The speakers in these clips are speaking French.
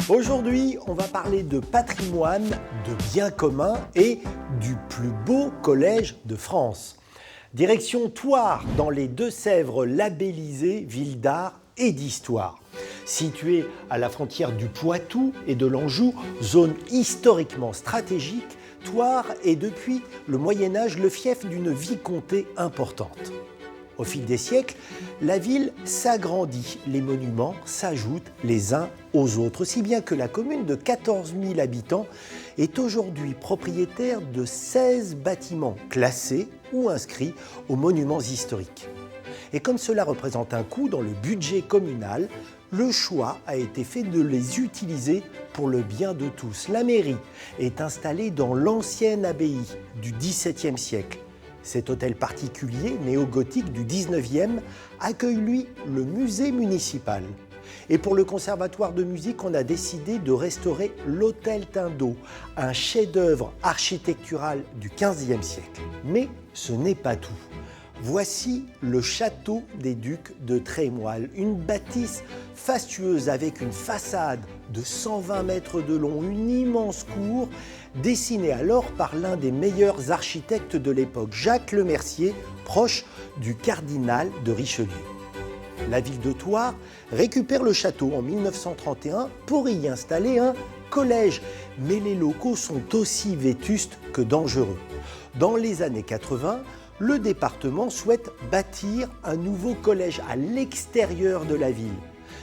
Aujourd'hui, on va parler de patrimoine, de biens communs et du plus beau collège de France. Direction Thouars, dans les Deux-Sèvres labellisées ville d'art et d'histoire. Située à la frontière du Poitou et de l'Anjou, zone historiquement stratégique, Thouars est depuis le Moyen-Âge le fief d'une vicomté importante. Au fil des siècles, la ville s'agrandit, les monuments s'ajoutent les uns aux autres, si bien que la commune de 14 000 habitants est aujourd'hui propriétaire de 16 bâtiments classés ou inscrits aux monuments historiques. Et comme cela représente un coût dans le budget communal, le choix a été fait de les utiliser pour le bien de tous. La mairie est installée dans l'ancienne abbaye du XVIIe siècle. Cet hôtel particulier, néo-gothique du 19e, accueille lui le musée municipal. Et pour le conservatoire de musique, on a décidé de restaurer l'hôtel Tindeau, un chef-d'œuvre architectural du 15e siècle. Mais ce n'est pas tout. Voici le château des Ducs de Trémoille, une bâtisse fastueuse avec une façade de 120 mètres de long, une immense cour, dessinée alors par l'un des meilleurs architectes de l'époque, Jacques Lemercier, proche du cardinal de Richelieu. La ville de Thouars récupère le château en 1931 pour y installer un collège, mais les locaux sont aussi vétustes que dangereux. Dans les années 80, le département souhaite bâtir un nouveau collège à l'extérieur de la ville.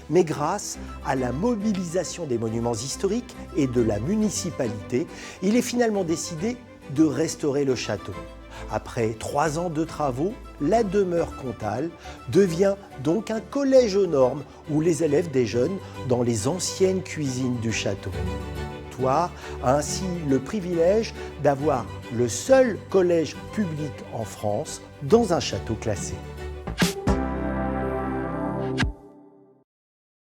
Mais grâce à la mobilisation des monuments historiques et de la municipalité, il est finalement décidé de restaurer le château. Après 3 ans de travaux, la demeure comtale devient donc un collège aux normes où les élèves déjeunent dans les anciennes cuisines du château. Thouars a ainsi le privilège d'avoir le seul collège public en France dans un château classé.